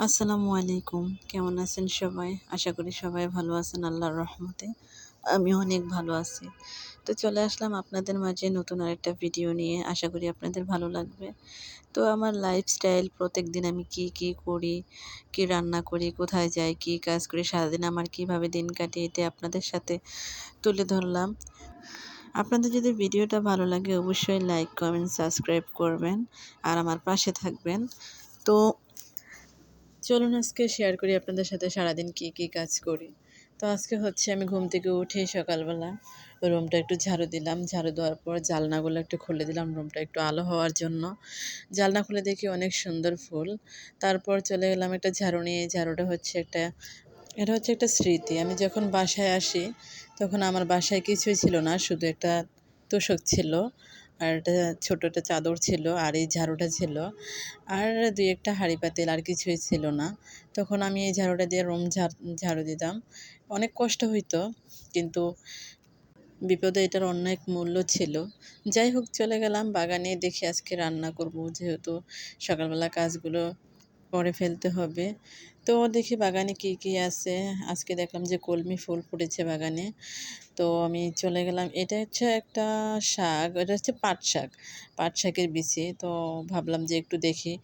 আসসালামু আলাইকুম। কেমন আছেন সবাই? আশা করি সবাই ভালো আছেন আল্লাহর রহমতে। আমিও অনেক ভালো আছি। তো চলে আসলাম আপনাদের মাঝে নতুন আরেকটা ভিডিও নিয়ে। আশা করি আপনাদের ভালো লাগবে। তো আমার লাইফস্টাইল প্রত্যেকদিন আমি কি করি, কি রান্না করি, কোথায় যাই, কি কাজ করি, সারাদিন আমার কিভাবে দিন কাটে এটা আপনাদের সাথে তুলে ধরলাম। আপনাদের যদি ভিডিওটা ভালো লাগে অবশ্যই লাইক, কমেন্ট, সাবস্ক্রাইব করবেন আর আমার পাশে থাকবেন। তো চলুন আজকে শেয়ার করি আপনাদের সাথে সারাদিন কি কাজ করি। তো আজকে হচ্ছে আমি ঘুম থেকে উঠেই সকালবেলা রুমটা একটু ঝাড়ু দিলাম। ঝাড়ু দেওয়ার পর জানলাগুলো একটু খুলে দিলাম রুমটা একটু আলো হওয়ার জন্য। জানলা খুলে দেখি অনেক সুন্দর ফুল। তারপর চলে গেলাম একটা ঝাড়ু নিয়ে। ঝাড়ুটা হচ্ছে এটা হচ্ছে একটা স্মৃতি। আমি যখন বাসায় আসি তখন আমার বাসায় কিছুই ছিল না, শুধু একটা তোশক ছিল আর একটা ছোট একটা চাদর ছিল আর এই ঝাড়ুটা ছিল আর দুই একটা হাঁড়ি পাতিল, আর কিছুই ছিল না। তখন আমি এই ঝাড়ুটা দিয়ে রুম ঝাড়ু দিতাম। অনেক কষ্ট হইতো, কিন্তু বিপদে এটার অনেক মূল্য ছিল। যাই হোক, চলে গেলাম বাগানে। দেখি আজকে রান্না করব, যেহেতু সকালবেলা কাজগুলো করে ফেলতে হবে। তো দেখি বাগানে কি আছে। আজকে দেখলাম যে কলমি ফুল ফুটেছে বাগানে। তো আমি চলে গেলাম। এটা হচ্ছে একটা শাক, এটা হচ্ছে পাট শাক, পাট শাকের বিচি। তো ভাবলাম যে একটু দেখি।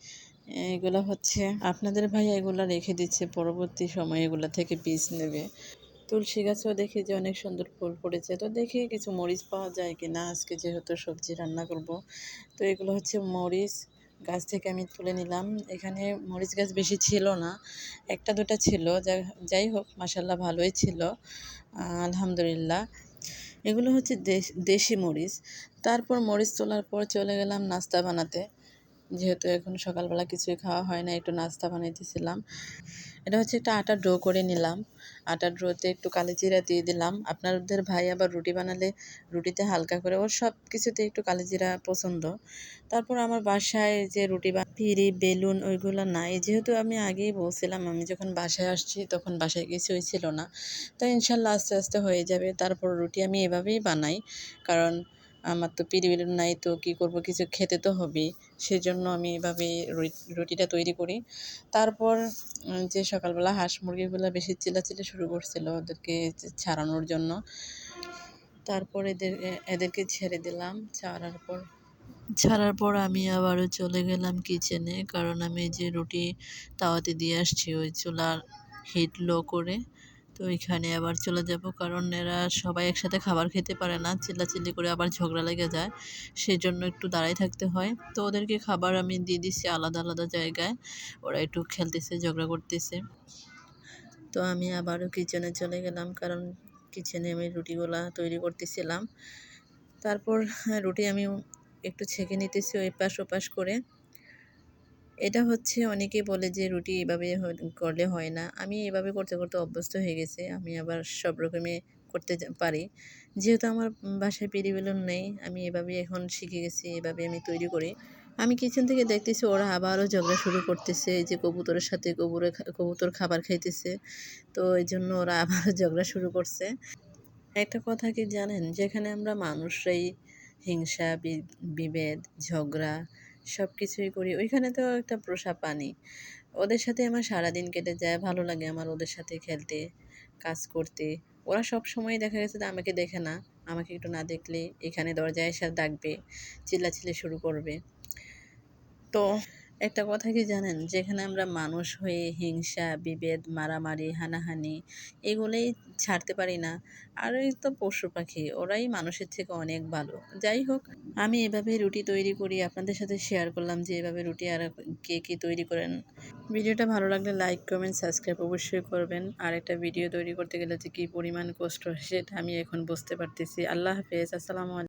এগুলো হচ্ছে আপনাদের ভাইয়া এগুলো রেখে দিচ্ছে, পরবর্তী সময়ে এগুলো থেকে বীজ নেবে। তুলসী গাছেও দেখি যে অনেক সুন্দর ফুল পড়েছে। তো দেখি কিছু মরিচ পাওয়া যায় কি না, আজকে যেহেতু সবজি রান্না করব। তো এগুলো হচ্ছে মরিচ, গাছ থেকে আমি তুলে নিলাম। এখানে মরিচ গাছ বেশি ছিল না, একটা দুটা ছিল। যাই হোক, মাসাল্লাহ ভালোই ছিল, আলহামদুলিল্লাহ। এগুলো হচ্ছে দেশি মরিচ। তারপর মরিচ তোলার পর চলে গেলাম নাস্তা বানাতে। যেহেতু এখন সকালবেলা কিছুই খাওয়া হয় না, একটু নাস্তা বানাইতেছিলাম। এটা হচ্ছে একটা আটার ডো করে নিলাম। আটার ডোতে একটু কালিজিরা দিয়ে দিলাম। আপনাদের ভাই আবার রুটি বানালে রুটিতে হালকা করে, ওর সব কিছুতে একটু কালিজিরা পছন্দ। তারপর আমার বাসায় যে রুটি বা পিঁড়ি বেলুন ওইগুলো নাই, যেহেতু আমি আগেই বলছিলাম আমি যখন বাসায় আসছি তখন বাসায় কিছুই ছিল না। তো ইনশাল্লাহ আস্তে আস্তে হয়ে যাবে। তারপর রুটি আমি এভাবেই বানাই, কারণ আমার তো পিঁড়ি বেলুন নাই, তো কী করব, কিছু খেতে তো হবেই। সেজন্য আমি এভাবে রুটিটা তৈরি করি। তারপর যে সকালবেলা হাঁস মুরগিগুলো বেশি চিল্লাচিল্লি শুরু করছিল ওদেরকে ছাড়ানোর জন্য। তারপর এদেরকে ছেড়ে দিলাম। ছাড়ার পর আমি আবারও চলে গেলাম কিচেনে, কারণ আমি যে রুটি তাওয়াতে দিয়ে আসছি ওই চুলার হিট লো করে। তো ওইখানে আবার চলে যাব, কারণ এরা সবাই একসাথে খাবার খেতে পারে না, চিল্লাচিল্লি করে আবার ঝগড়া লেগে যায়। সেজন্য একটু দাঁড়াই থাকতে হয়। তো ওদেরকে খাবার আমি দিয়ে দিচ্ছি আলাদা আলাদা জায়গায়। ওরা একটু খেলতেছে, ঝগড়া করতেছে। তো আমি আবারও কিচেনে চলে গেলাম, কারণ কিচেনে আমি রুটিগুলা তৈরি করতেছিলাম। তারপর রুটি আমি একটু ছেঁকে নিতেছি ওই পাশ ওপাশ করে। এটা হচ্ছে অনেকেই বলে যে রুটি এভাবে করলে হয় না। আমি এভাবে করতে করতে অভ্যস্ত হয়ে গেছে। আমি আবার সব রকমই করতে পারি। যেহেতু আমার বাসায় পিঁড়ি বেলুন নেই, আমি এভাবেই এখন শিখে গেছি, এভাবে আমি তৈরি করি। আমি কিচেন থেকে দেখতেছি ওরা আবারও ঝগড়া শুরু করতেছে, এই যে কবুতরের সাথে কবুতর খাবার খাইতেছে। তো এই জন্য ওরা আবারও ঝগড়া শুরু করছে। একটা কথা কি জানেন, যেখানে আমরা মানুষরাই হিংসা বিভেদ ঝগড়া সব কিছুই করি, ওইখানে তো একটা পোষা প্রাণী। ওদের সাথে আমার সারাদিন কেটে যায়, ভালো লাগে আমার ওদের সাথে খেলতে, কাজ করতে। ওরা সব সময় দেখা গেছে যে আমাকে দেখে না, আমাকে একটু না দেখলে এখানে দরজায় এসে ডাকবে, চিল্লাচিল্লি শুরু করবে। তো একটা কথা কি জানেন, যেখানে আমরা মানুষ হয়ে হিংসা বিভেদ মারামারি হানাহানি এগুলোই ছাড়তে পারি না, আর এই তো পশু পাখি, ওরাই মানুষের থেকে অনেক ভালো। যাই হোক, আমি এভাবে রুটি তৈরি করি, আপনাদের সাথে শেয়ার করলাম যে এভাবে রুটি আর কে তৈরি করেন। ভিডিওটা ভালো লাগলে লাইক কমেন্ট সাবস্ক্রাইব অবশ্যই করবেন। আর একটা ভিডিও তৈরি করতে গেলে যে কী পরিমাণ কষ্ট সেটা আমি এখন বুঝতে পারতেছি। আল্লাহ হাফেজ, আসসালামু আলাইকুম।